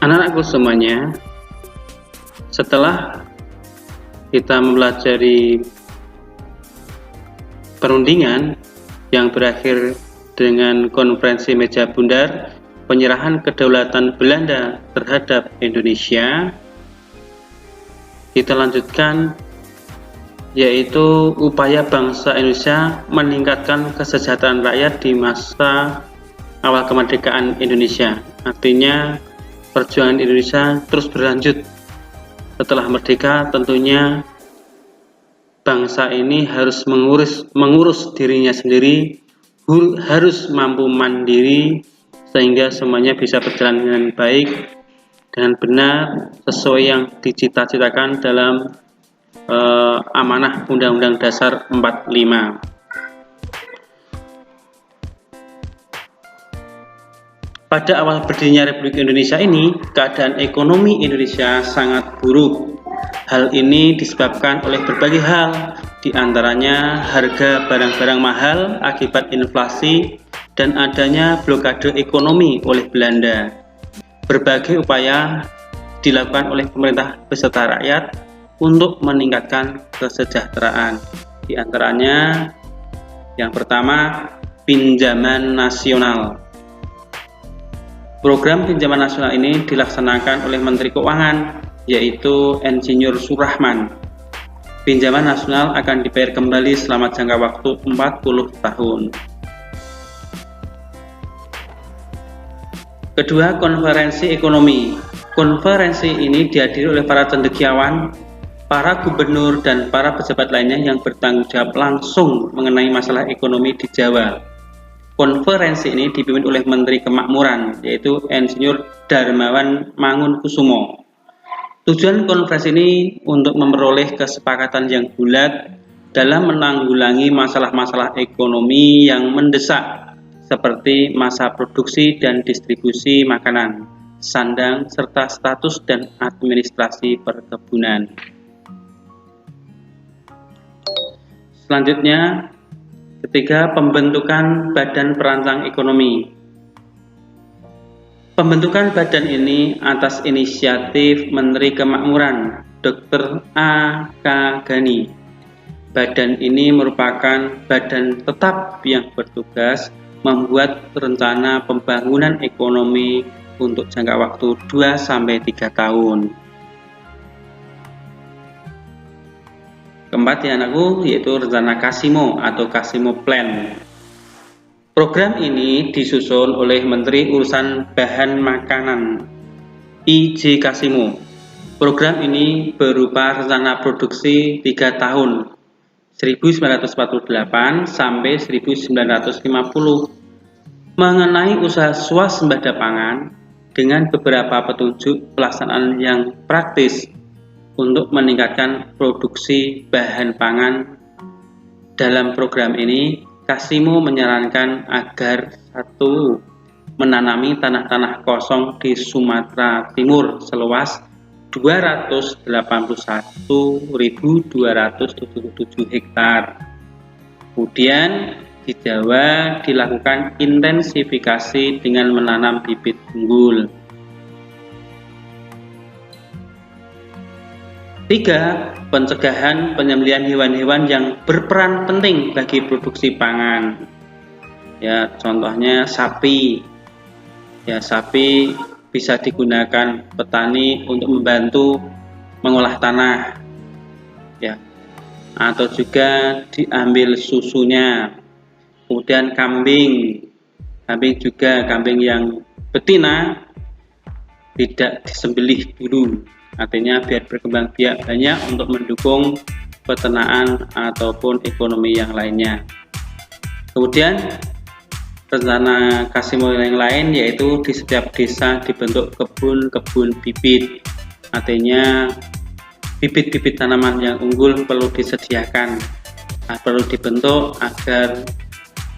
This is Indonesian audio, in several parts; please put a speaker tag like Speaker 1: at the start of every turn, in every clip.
Speaker 1: Anak-anakku semuanya, setelah kita mempelajari perundingan yang berakhir dengan konferensi meja bundar penyerahan kedaulatan Belanda terhadap Indonesia, kita lanjutkan yaitu upaya bangsa Indonesia meningkatkan kesejahteraan rakyat di masa awal kemerdekaan Indonesia. Artinya perjuangan Indonesia terus berlanjut. Setelah merdeka, tentunya bangsa ini harus mengurus dirinya sendiri, harus mampu mandiri, sehingga semuanya bisa berjalan dengan baik, dengan benar, sesuai yang dicita-citakan dalam amanah Undang-Undang Dasar 45. Pada awal berdirinya Republik Indonesia ini, keadaan ekonomi Indonesia sangat buruk. Hal ini disebabkan oleh berbagai hal, di antaranya harga barang-barang mahal akibat inflasi dan adanya blokade ekonomi oleh Belanda. Berbagai upaya dilakukan oleh pemerintah beserta rakyat untuk meningkatkan kesejahteraan. Di antaranya, yang pertama, pinjaman nasional. Program pinjaman nasional ini dilaksanakan oleh Menteri Keuangan, yaitu Insinyur Surahman. Pinjaman nasional akan dibayar kembali selama jangka waktu 40 tahun. Kedua, konferensi ekonomi. Konferensi ini dihadiri oleh para cendekiawan, para gubernur, dan para pejabat lainnya yang bertanggung jawab langsung mengenai masalah ekonomi di Jawa. Konferensi ini dipimpin oleh Menteri Kemakmuran, yaitu Insinyur Darmawan Mangunkusumo. Tujuan konferensi ini untuk memperoleh kesepakatan yang bulat dalam menanggulangi masalah-masalah ekonomi yang mendesak, seperti masa produksi dan distribusi makanan, sandang, serta status dan administrasi perkebunan. Selanjutnya, ketiga, pembentukan Badan Perancang Ekonomi. Pembentukan badan ini atas inisiatif Menteri Kemakmuran, Dr. A. K. Ghani. Badan ini merupakan badan tetap yang bertugas membuat rencana pembangunan ekonomi untuk jangka waktu 2-3 tahun. Keempat ya anakku, yaitu rencana Kasimo atau Kasimo Plan. Program ini disusun oleh Menteri Urusan Bahan Makanan I.J. Kasimo. Program ini berupa rencana produksi 3 tahun 1948 sampai 1950 mengenai usaha swasembada pangan dengan beberapa petunjuk pelaksanaan yang praktis untuk meningkatkan produksi bahan pangan. Dalam program ini, Kasimo menyarankan agar 1. Menanami tanah-tanah kosong di Sumatera Timur seluas 281.277 hektar. Kemudian di Jawa dilakukan intensifikasi dengan menanam bibit unggul. 3. Pencegahan penyembelihan hewan-hewan yang berperan penting bagi produksi pangan. Ya, contohnya sapi. Ya, sapi bisa digunakan petani untuk membantu mengolah tanah. Ya. Atau juga diambil susunya. Kemudian kambing. Kambing juga, kambing yang betina tidak disembelih dulu. Artinya biar berkembang biak banyak untuk mendukung peternakan ataupun ekonomi yang lainnya. Kemudian rencana Kasimo yang lain yaitu di setiap desa dibentuk kebun-kebun bibit. Artinya bibit-bibit tanaman yang unggul perlu disediakan, perlu dibentuk agar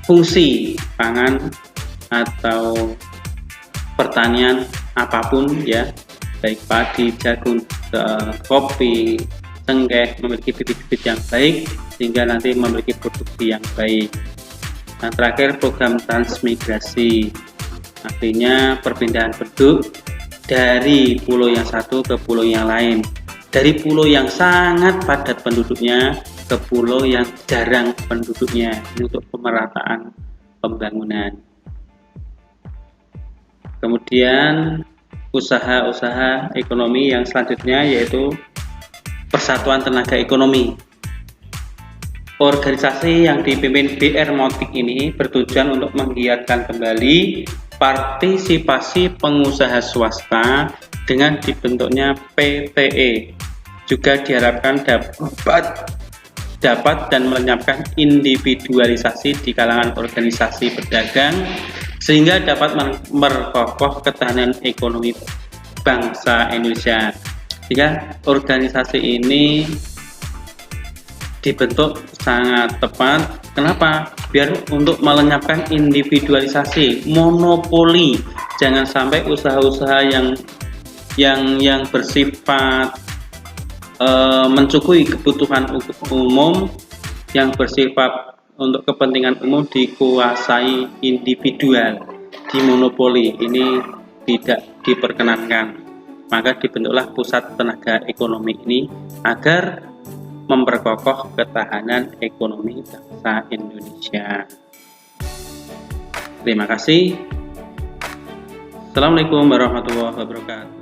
Speaker 1: fungsi pangan atau pertanian apapun ya, baik padi, jagung, kopi, cengkeh memiliki bibit-bibit yang baik sehingga nanti memiliki produksi yang baik. Nah, terakhir program transmigrasi, artinya perpindahan penduduk dari pulau yang satu ke pulau yang lain, dari pulau yang sangat padat penduduknya ke pulau yang jarang penduduknya. Ini untuk pemerataan pembangunan. Kemudian usaha-usaha ekonomi yang selanjutnya yaitu Persatuan Tenaga Ekonomi. Organisasi yang dipimpin BR Motik ini bertujuan untuk menggiatkan kembali partisipasi pengusaha swasta dengan dibentuknya PTE. Juga diharapkan dapat dan melenyapkan individualisasi di kalangan organisasi pedagang sehingga dapat memperkokoh ketahanan ekonomi bangsa Indonesia. Jika organisasi ini dibentuk sangat tepat. Kenapa? Biar untuk melenyapkan individualisasi, monopoli. Jangan sampai usaha-usaha yang bersifat mencukupi kebutuhan umum, yang bersifat untuk kepentingan umum dikuasai individual, dimonopoli. Ini tidak diperkenankan. Maka dibentuklah Pusat Tenaga Ekonomi ini agar memperkokoh ketahanan ekonomi bangsa Indonesia. Terima kasih. Assalamualaikum warahmatullahi wabarakatuh.